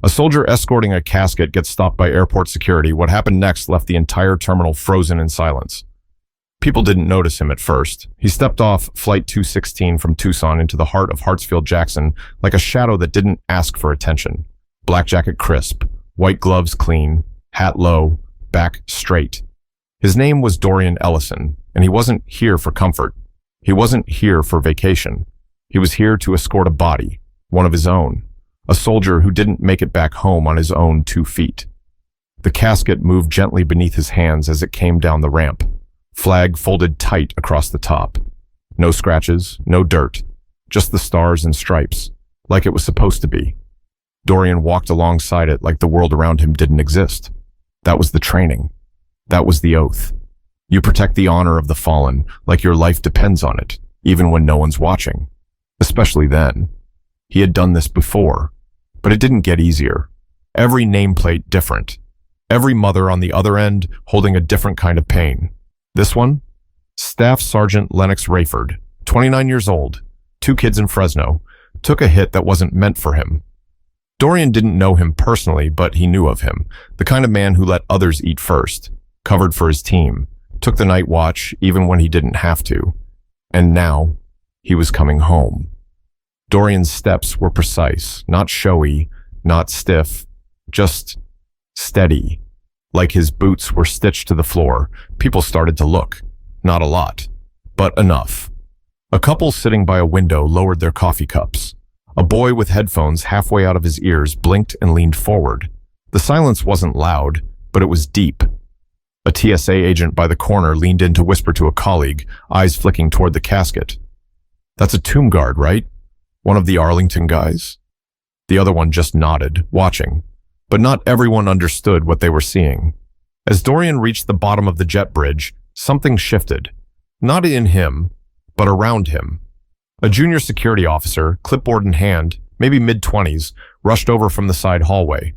A soldier escorting a casket gets stopped by airport security. What happened next left the entire terminal frozen in silence. People didn't notice him at first. He stepped off Flight 216 from Tucson into the heart of Hartsfield-Jackson like a shadow that didn't ask for attention. Black jacket crisp, white gloves clean, hat low, back straight. His name was Dorian Ellison, and he wasn't here for comfort. He wasn't here for vacation. He was here to escort a body, one of his own, a soldier who didn't make it back home on his own 2 feet. The casket moved gently beneath his hands as it came down the ramp, flag folded tight across the top. No scratches, no dirt, just the stars and stripes, like it was supposed to be. Dorian walked alongside it like the world around him didn't exist. That was the training. That was the oath. You protect the honor of the fallen like your life depends on it, even when no one's watching. Especially then. He had done this before, but it didn't get easier. Every nameplate different. Every mother on the other end holding a different kind of pain. This one? Staff Sergeant Lennox Rayford, 29 years old, 2 kids in Fresno, took a hit that wasn't meant for him. Dorian didn't know him personally, but he knew of him, the kind of man who let others eat first, covered for his team, took the night watch even when he didn't have to. And now, he was coming home. Dorian's steps were precise, not showy, not stiff, just steady. Like his boots were stitched to the floor, people started to look. Not a lot, but enough. A couple sitting by a window lowered their coffee cups. A boy with headphones halfway out of his ears blinked and leaned forward. The silence wasn't loud, but it was deep. A TSA agent by the corner leaned in to whisper to a colleague, eyes flicking toward the casket. "That's a tomb guard, right? One of the Arlington guys?" The other one just nodded, watching. But not everyone understood what they were seeing. As Dorian reached the bottom of the jet bridge, something shifted. Not in him, but around him. A junior security officer, clipboard in hand, maybe mid-20s, rushed over from the side hallway.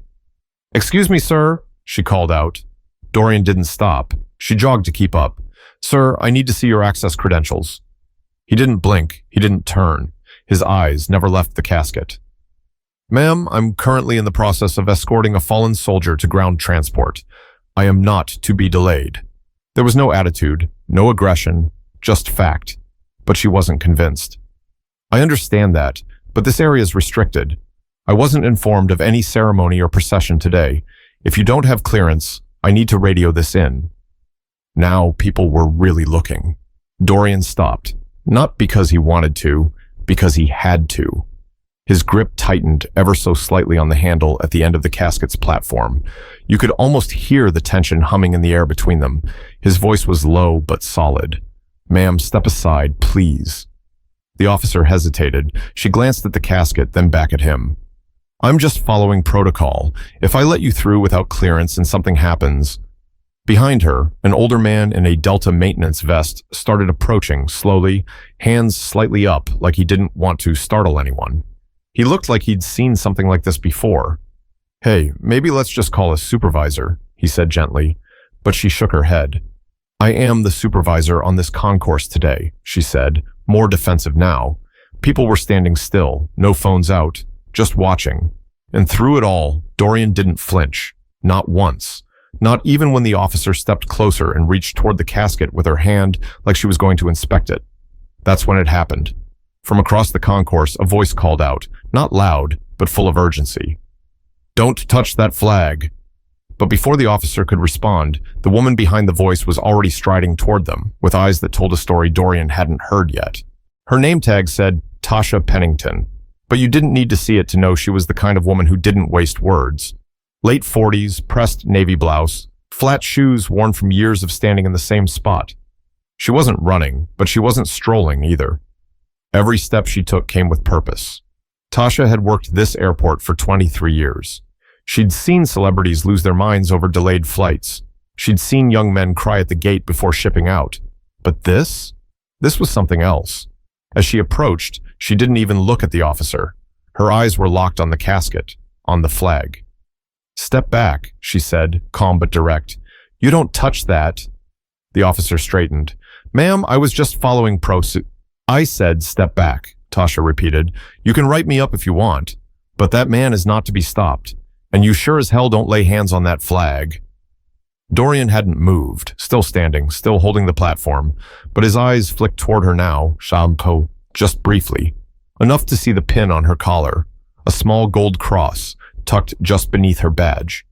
"Excuse me, sir," she called out. Dorian didn't stop. She jogged to keep up. "Sir, I need to see your access credentials." He didn't blink. He didn't turn. His eyes never left the casket. "Ma'am, I'm currently in the process of escorting a fallen soldier to ground transport. I am not to be delayed." There was no attitude, no aggression, just fact. But she wasn't convinced. "I understand that, but this area is restricted. I wasn't informed of any ceremony or procession today. If you don't have clearance, I need to radio this in." Now people were really looking. Dorian stopped, not because he wanted to, because he had to. His grip tightened ever so slightly on the handle at the end of the casket's platform. You could almost hear the tension humming in the air between them. His voice was low but solid. "Ma'am, step aside, please." The officer hesitated. She glanced at the casket, then back at him. "I'm just following protocol. If I let you through without clearance and something happens..." Behind her, an older man in a Delta maintenance vest started approaching slowly, hands slightly up like he didn't want to startle anyone. He looked like he'd seen something like this before. "Hey, maybe let's just call a supervisor," he said gently, but she shook her head. "I am the supervisor on this concourse today," she said, more defensive now. People were standing still, no phones out, just watching. And through it all, Dorian didn't flinch. Not once. Not even when the officer stepped closer and reached toward the casket with her hand like she was going to inspect it. That's when it happened. From across the concourse, a voice called out, not loud, but full of urgency. "Don't touch that flag." But before the officer could respond, the woman behind the voice was already striding toward them, with eyes that told a story Dorian hadn't heard yet. Her name tag said Tasha Pennington, but you didn't need to see it to know she was the kind of woman who didn't waste words. Late 40s, pressed navy blouse, flat shoes worn from years of standing in the same spot. She wasn't running, but she wasn't strolling either. Every step she took came with purpose. Tasha had worked this airport for 23 years. She'd seen celebrities lose their minds over delayed flights. She'd seen young men cry at the gate before shipping out. But this? This was something else. As she approached, she didn't even look at the officer. Her eyes were locked on the casket, on the flag. "Step back," she said, calm but direct. "You don't touch that." The officer straightened. "Ma'am, I was just following "I said step back," Tasha repeated. "You can write me up if you want, but that man is not to be stopped. And you sure as hell don't lay hands on that flag. Dorian hadn't moved, still standing, still holding the platform, but his eyes flicked toward her now, Shamko, just briefly. Enough to see the pin on her collar, a small gold cross tucked just beneath her badge.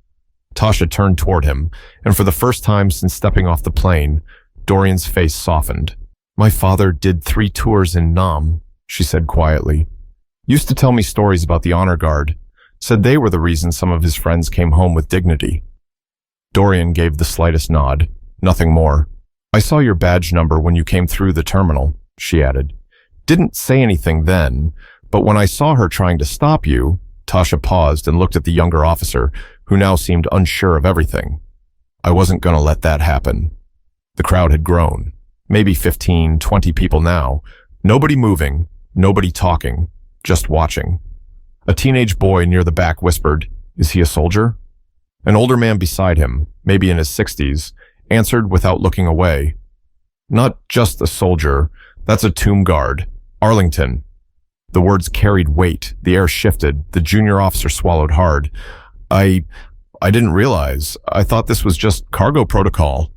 Tasha turned toward him, and for the first time since stepping off the plane, Dorian's face softened. My father did 3 tours in Nam, she said quietly. Used to tell me stories about the honor guard. Said they were the reason some of his friends came home with dignity. Dorian gave the slightest nod, nothing more. I saw your badge number when you came through the terminal, she added. Didn't say anything then, but when I saw her trying to stop you, Tasha paused and looked at the younger officer, who now seemed unsure of everything. I wasn't going to let that happen. The crowd had grown. Maybe 15, 20 people now. Nobody moving, nobody talking, just watching. A teenage boy near the back whispered, Is he a soldier? An older man beside him, maybe in his 60s, answered without looking away. Not just a soldier, that's a tomb guard. Arlington. The words carried weight. The air shifted. The junior officer swallowed hard. I didn't realize. I thought this was just cargo protocol.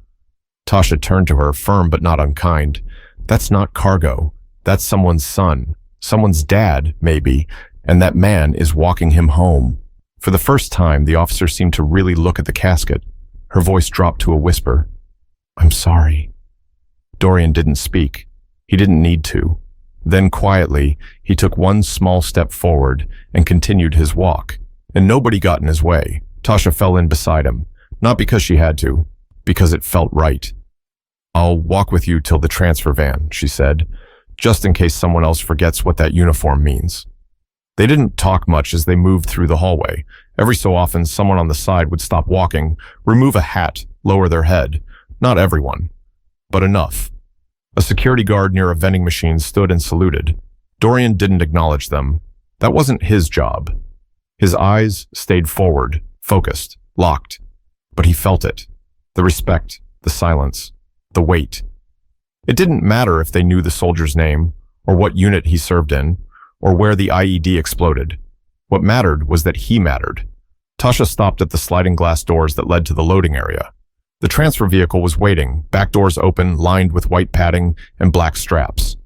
Tasha turned to her, firm but not unkind. That's not cargo. That's someone's son. Someone's dad, maybe. And that man is walking him home. For the first time, the officer seemed to really look at the casket. Her voice dropped to a whisper. I'm sorry. Dorian didn't speak. He didn't need to. Then quietly, he took one small step forward and continued his walk. And nobody got in his way. Tasha fell in beside him. Not because she had to, because it felt right. I'll walk with you till the transfer van, she said, just in case someone else forgets what that uniform means. They didn't talk much as they moved through the hallway. Every so often, someone on the side would stop walking, remove a hat, lower their head. Not everyone, but enough. A security guard near a vending machine stood and saluted. Dorian didn't acknowledge them. That wasn't his job. His eyes stayed forward, focused, locked. But he felt it. The respect, the silence, the weight. It didn't matter if they knew the soldier's name, or what unit he served in, or where the IED exploded. What mattered was that he mattered. Tasha stopped at the sliding glass doors that led to the loading area. The transfer vehicle was waiting, back doors open, lined with white padding and black straps.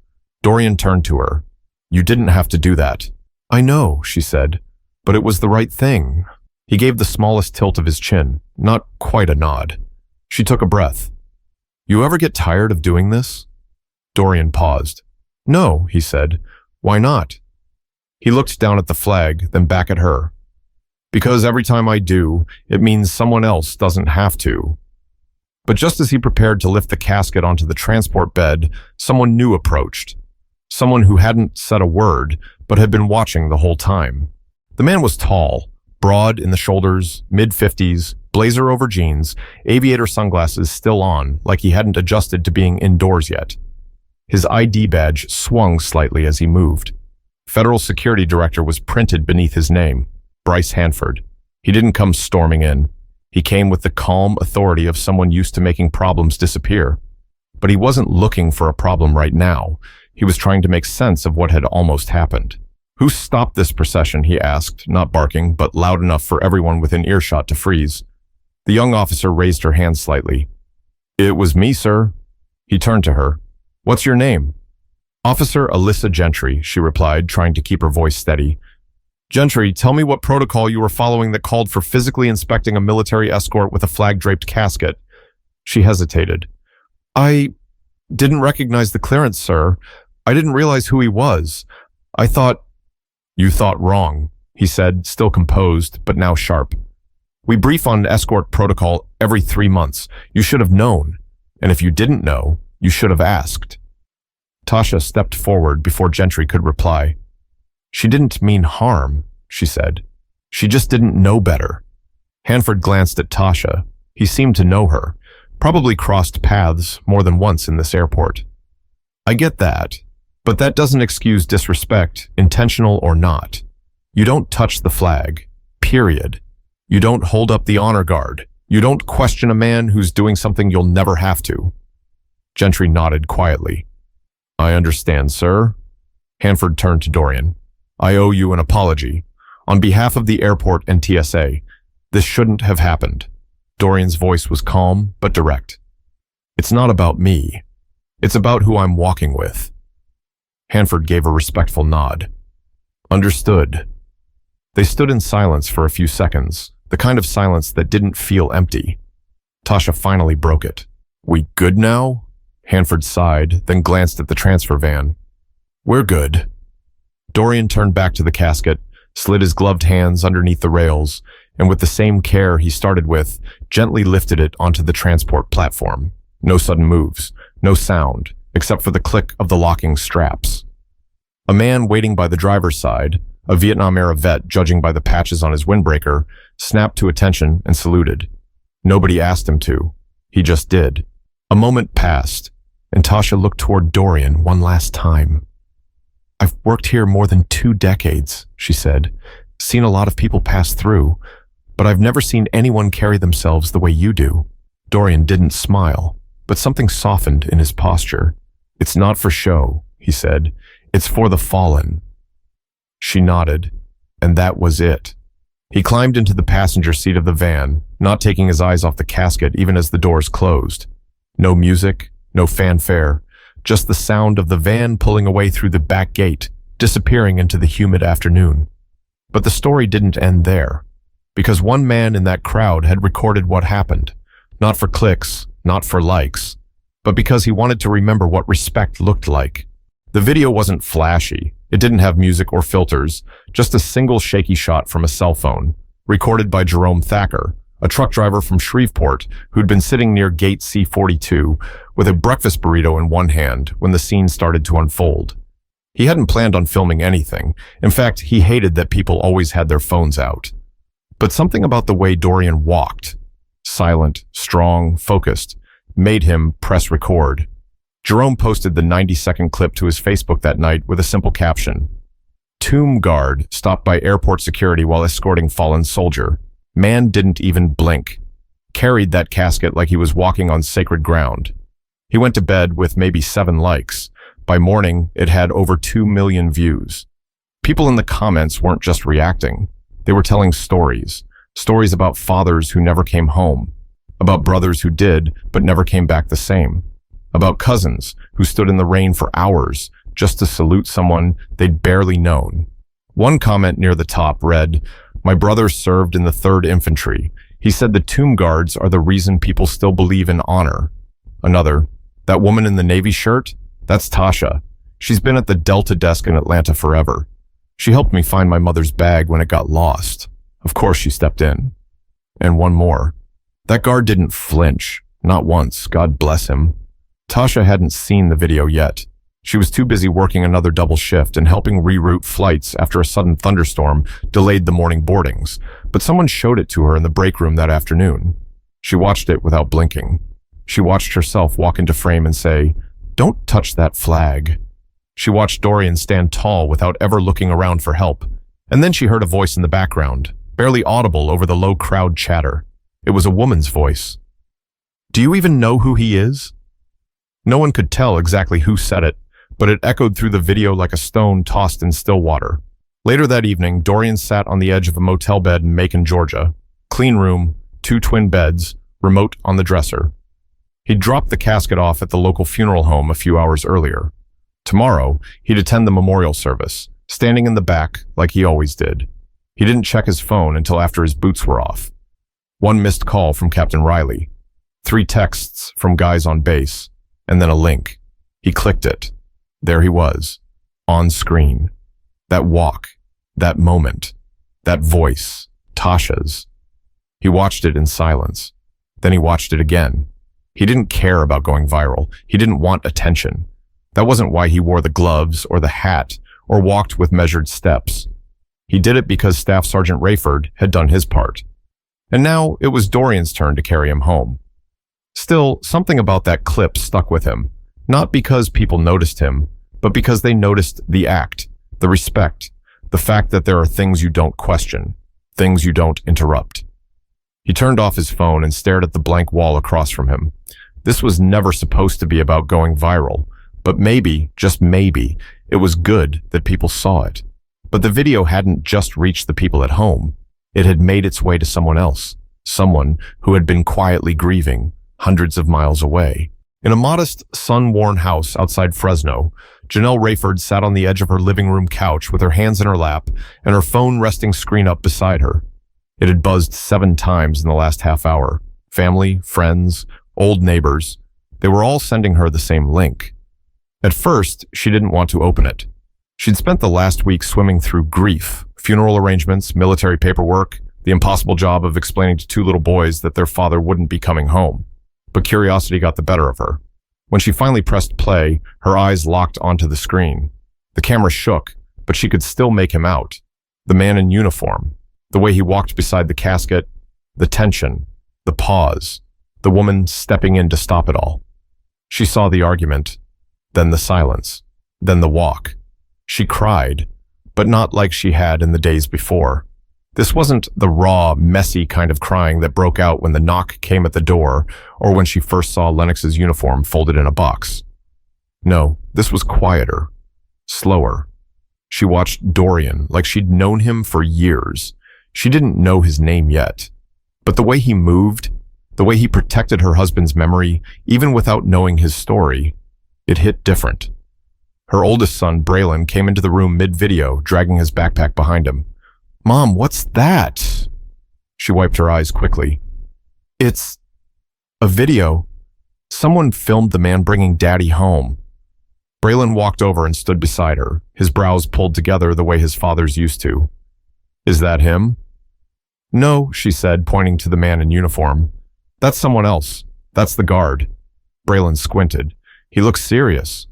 Dorian turned to her. You didn't have to do that. I know, she said, but it was the right thing. He gave the smallest tilt of his chin, not quite a nod. She took a breath. You ever get tired of doing this? Dorian paused. No, he said. Why not? He looked down at the flag, then back at her. Because every time I do, it means someone else doesn't have to. But just as he prepared to lift the casket onto the transport bed, someone new approached. Someone who hadn't said a word, but had been watching the whole time. The man was tall, broad in the shoulders, mid-50s, blazer over jeans, aviator sunglasses still on, like he hadn't adjusted to being indoors yet. His ID badge swung slightly as he moved. Federal Security Director was printed beneath his name, Bryce Hanford. He didn't come storming in. He came with the calm authority of someone used to making problems disappear. But he wasn't looking for a problem right now. He was trying to make sense of what had almost happened. Who stopped this procession, he asked, not barking, but loud enough for everyone within earshot to freeze. The young officer raised her hand slightly. It was me, sir. He turned to her. What's your name? Officer Alyssa Gentry, she replied, trying to keep her voice steady. Gentry, tell me what protocol you were following that called for physically inspecting a military escort with a flag-draped casket. She hesitated. I didn't recognize the clearance, sir. I didn't realize who he was. I thought... You thought wrong, he said, still composed, but now sharp. We brief on escort protocol every 3 months. You should have known. And if you didn't know, you should have asked. Tasha stepped forward before Gentry could reply. She didn't mean harm, she said. She just didn't know better. Hanford glanced at Tasha. He seemed to know her, probably crossed paths more than once in this airport. I get that, but that doesn't excuse disrespect, intentional or not. You don't touch the flag, period. You don't hold up the honor guard. You don't question a man who's doing something you'll never have to. Gentry nodded quietly. I understand, sir. Hanford turned to Dorian. I owe you an apology. On behalf of the airport and TSA, This shouldn't have happened. Dorian's voice was calm but direct. It's not about me. It's about who I'm walking with. Hanford gave a respectful nod. Understood. They stood in silence for a few seconds, the kind of silence that didn't feel empty. Tasha finally broke it. We good now? Hanford sighed, then glanced at the transfer van. We're good. Dorian turned back to the casket, slid his gloved hands underneath the rails, and with the same care he started with, gently lifted it onto the transport platform. No sudden moves, no sound, except for the click of the locking straps. A man waiting by the driver's side, a Vietnam-era vet judging by the patches on his windbreaker, snapped to attention and saluted. Nobody asked him to. He just did. A moment passed, and Tasha looked toward Dorian one last time. I've worked here more than 2 decades, she said. Seen a lot of people pass through, but I've never seen anyone carry themselves the way you do. Dorian didn't smile, but something softened in his posture. It's not for show, he said. It's for the fallen. She nodded, and that was it. He climbed into the passenger seat of the van, not taking his eyes off the casket even as the doors closed. No music, no fanfare, just the sound of the van pulling away through the back gate, disappearing into the humid afternoon. But the story didn't end there, because one man in that crowd had recorded what happened, not for clicks, not for likes, but because he wanted to remember what respect looked like. The video wasn't flashy. It didn't have music or filters, just a single shaky shot from a cell phone, recorded by Jerome Thacker, a truck driver from Shreveport who'd been sitting near gate C42 with a breakfast burrito in one hand when the scene started to unfold. He hadn't planned on filming anything. In fact, he hated that people always had their phones out. But something about the way Dorian walked, silent, strong, focused, made him press record. Jerome posted the 90-second clip to his Facebook that night with a simple caption. Tomb guard stopped by airport security while escorting fallen soldier. Man didn't even blink. Carried that casket like he was walking on sacred ground. He went to bed with maybe 7 likes. By morning, it had over 2 million views. People in the comments weren't just reacting. They were telling stories. Stories about fathers who never came home. About brothers who did, but never came back the same. About cousins who stood in the rain for hours just to salute someone they'd barely known. One comment near the top read, "My brother served in the 3rd Infantry. He said the tomb guards are the reason people still believe in honor." Another, "That woman in the Navy shirt? That's Tasha. She's been at the Delta desk in Atlanta forever. She helped me find my mother's bag when it got lost. Of course she stepped in." And one more, "That guard didn't flinch. Not once, God bless him." Tasha hadn't seen the video yet. She was too busy working another double shift and helping reroute flights after a sudden thunderstorm delayed the morning boardings, but someone showed it to her in the break room that afternoon. She watched it without blinking. She watched herself walk into frame and say, "Don't touch that flag." She watched Dorian stand tall without ever looking around for help, and then she heard a voice in the background, barely audible over the low crowd chatter. It was a woman's voice. "Do you even know who he is?" No one could tell exactly who said it, but it echoed through the video like a stone tossed in still water. Later that evening, Dorian sat on the edge of a motel bed in Macon, Georgia. Clean room, 2 twin beds, remote on the dresser. He'd dropped the casket off at the local funeral home a few hours earlier. Tomorrow, he'd attend the memorial service, standing in the back like he always did. He didn't check his phone until after his boots were off. 1 missed call from Captain Riley. 3 texts from guys on base. And then a link. He clicked it. There he was, on screen. That walk, that moment, that voice, Tasha's. He watched it in silence. Then he watched it again. He didn't care about going viral. He didn't want attention. That wasn't why he wore the gloves or the hat or walked with measured steps. He did it because Staff Sergeant Rayford had done his part. And now it was Dorian's turn to carry him home. Still, something about that clip stuck with him, not because people noticed him, but because they noticed the act, the respect, the fact that there are things you don't question, things you don't interrupt. He turned off his phone and stared at the blank wall across from him. This was never supposed to be about going viral, but maybe, just maybe, it was good that people saw it. But the video hadn't just reached the people at home. It had made its way to someone else, someone who had been quietly grieving hundreds of miles away. In a modest, sun-worn house outside Fresno, Janelle Rayford sat on the edge of her living room couch with her hands in her lap and her phone resting screen up beside her. It had buzzed 7 times in the last half hour. Family, friends, old neighbors, they were all sending her the same link. At first, she didn't want to open it. She'd spent the last week swimming through grief, funeral arrangements, military paperwork, the impossible job of explaining to 2 little boys that their father wouldn't be coming home. But curiosity got the better of her. When she finally pressed play, her eyes locked onto the screen. The camera shook, but she could still make him out. The man in uniform, the way he walked beside the casket, the tension, the pause, the woman stepping in to stop it all. She saw the argument, then the silence, then the walk. She cried, but not like she had in the days before. This wasn't the raw, messy kind of crying that broke out when the knock came at the door or when she first saw Lennox's uniform folded in a box. No, this was quieter, slower. She watched Dorian like she'd known him for years. She didn't know his name yet, but the way he moved, the way he protected her husband's memory, even without knowing his story, it hit different. Her oldest son, Braylon, came into the room mid-video, dragging his backpack behind him. "Mom, what's that?" She wiped her eyes quickly. "It's a video. Someone filmed the man bringing Daddy home." Braylon walked over and stood beside her, his brows pulled together the way his father's used to. "Is that him?" "No," she said, pointing to the man in uniform. "That's someone else. That's the guard." Braylon squinted. "He looks serious."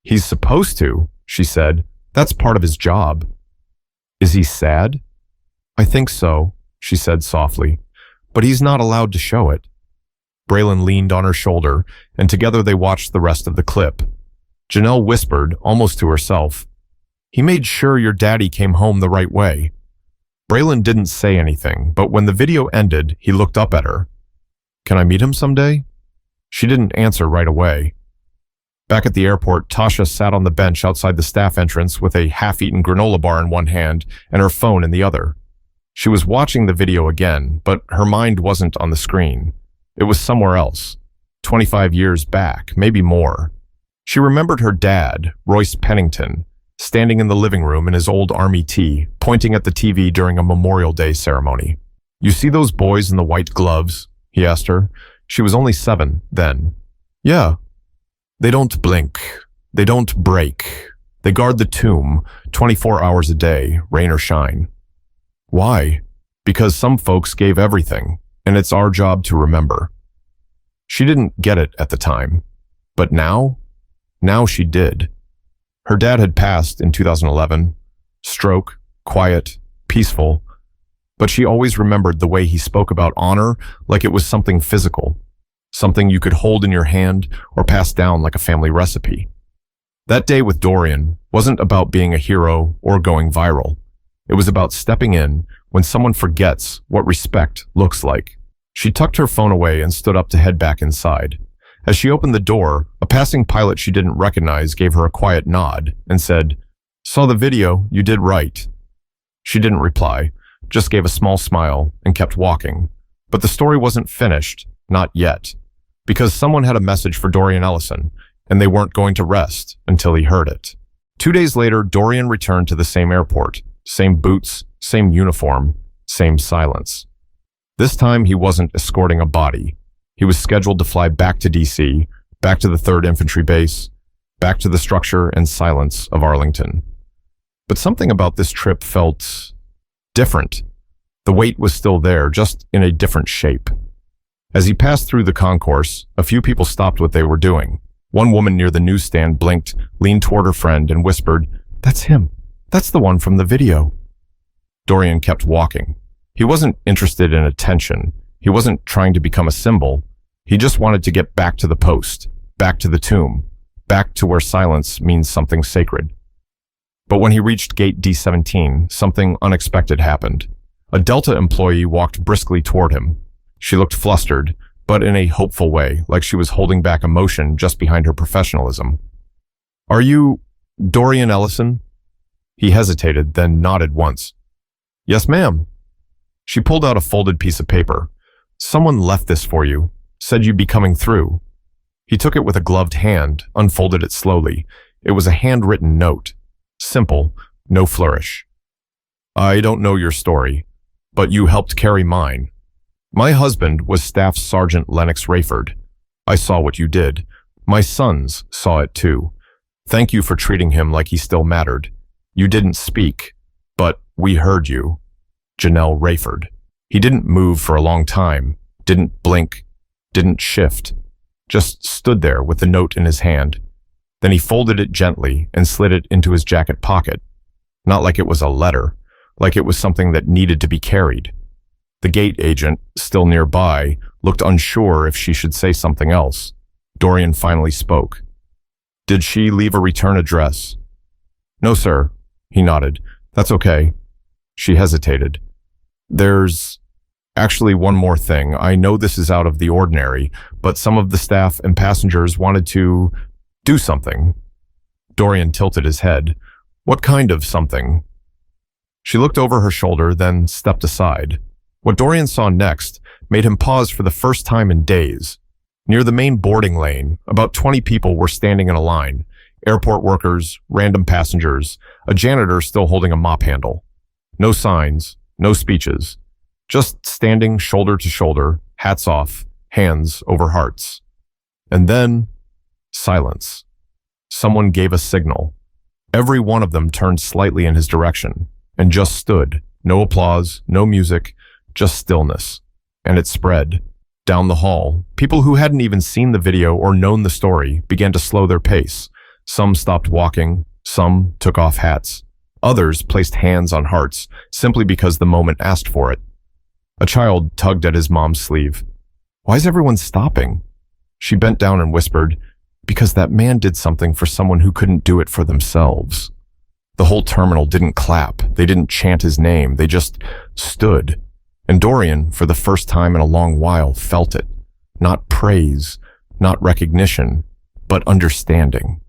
"He's supposed to," she said. "That's part of his job." "Is he sad?" "I think so," she said softly, "but he's not allowed to show it." Braylon leaned on her shoulder, and together they watched the rest of the clip. Janelle whispered, almost to herself, "He made sure your daddy came home the right way." Braylon didn't say anything, but when the video ended, he looked up at her. "Can I meet him someday?" She didn't answer right away. Back at the airport, Tasha sat on the bench outside the staff entrance with a half-eaten granola bar in one hand and her phone in the other. She was watching the video again, but her mind wasn't on the screen. It was somewhere else, 25 years back, maybe more. She remembered her dad, Royce Pennington, standing in the living room in his old Army tee, pointing at the TV during a Memorial Day ceremony. "You see those boys in the white gloves?" he asked her. She was only 7 then. "Yeah. They don't blink. They don't break. They guard the tomb 24 hours a day, rain or shine." "Why?" "Because some folks gave everything, and it's our job to remember." She didn't get it at the time, but now she did. Her dad had passed in 2011. Stroke, quiet, peaceful, but she always remembered the way he spoke about honor like it was something physical. Something you could hold in your hand or pass down like a family recipe. That day with Dorian wasn't about being a hero or going viral. It was about stepping in when someone forgets what respect looks like. She tucked her phone away and stood up to head back inside. As she opened the door, a passing pilot she didn't recognize gave her a quiet nod and said, "Saw the video, you did right." She didn't reply, just gave a small smile and kept walking. But the story wasn't finished, not yet. Because someone had a message for Dorian Ellison, and they weren't going to rest until he heard it. 2 days later, Dorian returned to the same airport, same boots, same uniform, same silence. This time, he wasn't escorting a body. He was scheduled to fly back to D.C., back to the 3rd Infantry Base, back to the structure and silence of Arlington. But something about this trip felt different. The weight was still there, just in a different shape. As he passed through the concourse, a few people stopped what they were doing. One woman near the newsstand blinked, leaned toward her friend, and whispered, "That's him. That's the one from the video." Dorian kept walking. He wasn't interested in attention. He wasn't trying to become a symbol. He just wanted to get back to the post, back to the tomb, back to where silence means something sacred. But when he reached gate D17, something unexpected happened. A Delta employee walked briskly toward him. She looked flustered, but in a hopeful way, like she was holding back emotion just behind her professionalism. "Are you Dorian Ellison?" He hesitated, then nodded once. "Yes, ma'am." She pulled out a folded piece of paper. "Someone left this for you, said you'd be coming through." He took it with a gloved hand, unfolded it slowly. It was a handwritten note. Simple, no flourish. "I don't know your story, but you helped carry mine. My husband was Staff Sergeant Lennox Rayford. I saw what you did. My sons saw it too. Thank you for treating him like he still mattered. You didn't speak, but we heard you. Janelle Rayford." He didn't move for a long time, didn't blink, didn't shift, just stood there with the note in his hand. Then he folded it gently and slid it into his jacket pocket. Not like it was a letter, like it was something that needed to be carried. The gate agent, still nearby, looked unsure if she should say something else. Dorian finally spoke. "Did she leave a return address?" "No, sir." He nodded. "That's okay." She hesitated. "There's actually one more thing. I know this is out of the ordinary, but some of the staff and passengers wanted to do something." Dorian tilted his head. "What kind of something?" She looked over her shoulder, then stepped aside. What Dorian saw next made him pause for the first time in days. Near the main boarding lane, about 20 people were standing in a line. Airport workers, random passengers, a janitor still holding a mop handle. No signs, no speeches. Just standing shoulder to shoulder, hats off, hands over hearts. And then, silence. Someone gave a signal. Every one of them turned slightly in his direction and just stood. No applause, no music, just stillness. And it spread. Down the hall, people who hadn't even seen the video or known the story began to slow their pace. Some stopped walking, some took off hats. Others placed hands on hearts simply because the moment asked for it. A child tugged at his mom's sleeve. "Why is everyone stopping?" She bent down and whispered, "Because that man did something for someone who couldn't do it for themselves." The whole terminal didn't clap. They didn't chant his name. They just stood. And Dorian, for the first time in a long while, felt it. Not praise, not recognition, but understanding.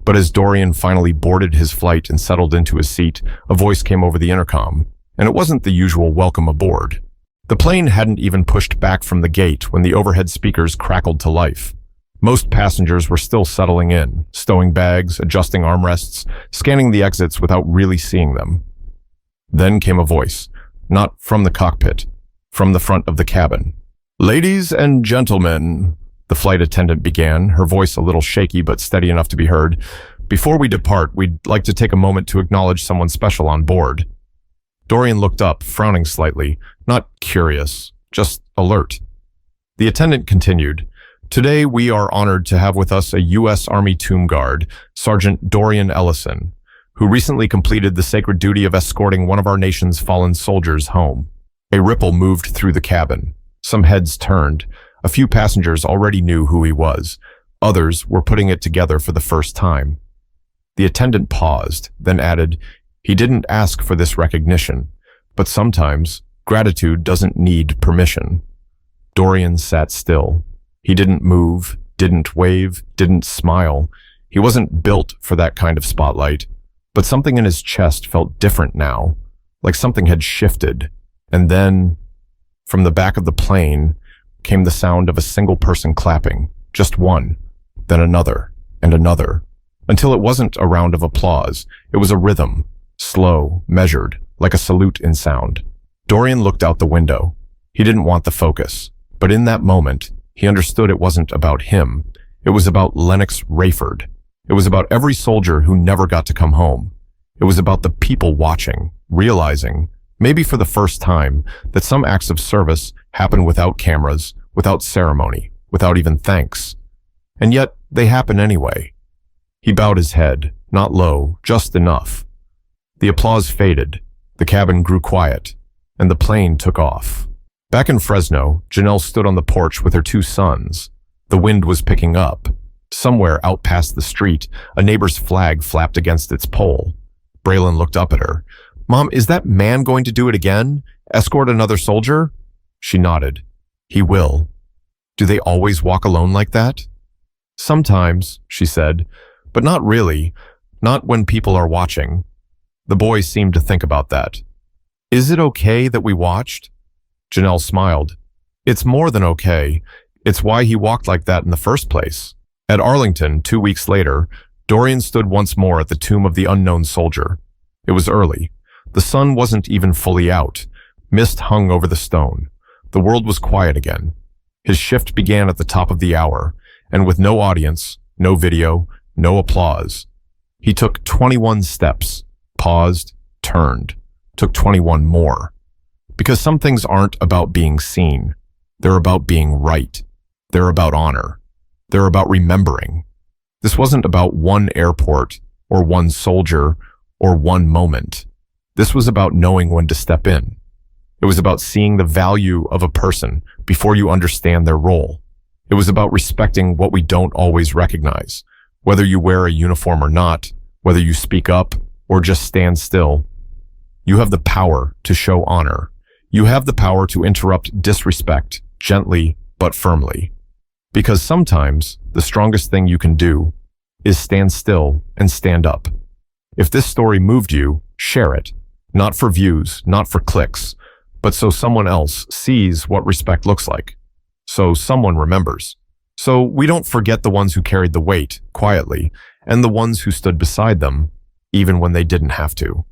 But as Dorian finally boarded his flight and settled into his seat, a voice came over the intercom, and it wasn't the usual welcome aboard. The plane hadn't even pushed back from the gate when the overhead speakers crackled to life. Most passengers were still settling in, stowing bags, adjusting armrests, scanning the exits without really seeing them. Then came a voice, not from the cockpit, from the front of the cabin. "Ladies and gentlemen," the flight attendant began, her voice a little shaky but steady enough to be heard. "Before we depart, we'd like to take a moment to acknowledge someone special on board." Dorian looked up, frowning slightly, not curious, just alert. The attendant continued, "Today we are honored to have with us a U.S. Army Tomb Guard, Sergeant Dorian Ellison, who recently completed the sacred duty of escorting one of our nation's fallen soldiers home." A ripple moved through the cabin. Some heads turned. A few passengers already knew who he was. Others were putting it together for the first time. The attendant paused, then added, "He didn't ask for this recognition, but sometimes gratitude doesn't need permission." Dorian sat still. He didn't move, didn't wave, didn't smile. He wasn't built for that kind of spotlight, but something in his chest felt different now, like something had shifted. And then, from the back of the plane, came the sound of a single person clapping, just one, then another, and another, until it wasn't a round of applause. It was a rhythm, slow, measured, like a salute in sound. Dorian looked out the window. He didn't want the focus, but in that moment, he understood it wasn't about him. It was about Lennox Rayford. It was about every soldier who never got to come home. It was about the people watching, realizing, maybe for the first time, that some acts of service happen without cameras, without ceremony, without even thanks. And yet, they happen anyway. He bowed his head, not low, just enough. The applause faded, the cabin grew quiet, and the plane took off. Back in Fresno, Janelle stood on the porch with her two sons. The wind was picking up. Somewhere out past the street, a neighbor's flag flapped against its pole. Braylon looked up at her. "Mom, is that man going to do it again? Escort another soldier?" She nodded. "He will." "Do they always walk alone like that?" "Sometimes," she said, "but not really. Not when people are watching." The boy seemed to think about that. "Is it okay that we watched?" Janelle smiled. It's more than okay. It's why he walked like that in the first place. At Arlington, 2 weeks later, Dorian stood once more at the tomb of the unknown soldier. It was early. The sun wasn't even fully out. Mist hung over the stone. The world was quiet again. His shift began at the top of the hour, and with no audience, no video, no applause, he took 21 steps, paused, turned, took 21 more. Because some things aren't about being seen. They're about being right. They're about honor. They're about remembering. This wasn't about one airport, or one soldier, or one moment. This was about knowing when to step in. It was about seeing the value of a person before you understand their role. It was about respecting what we don't always recognize. Whether you wear a uniform or not, whether you speak up or just stand still, you have the power to show honor. You have the power to interrupt disrespect gently but firmly. Because sometimes the strongest thing you can do is stand still and stand up. If this story moved you, share it. Not for views, not for clicks, but so someone else sees what respect looks like. So someone remembers. So we don't forget the ones who carried the weight quietly and the ones who stood beside them even when they didn't have to.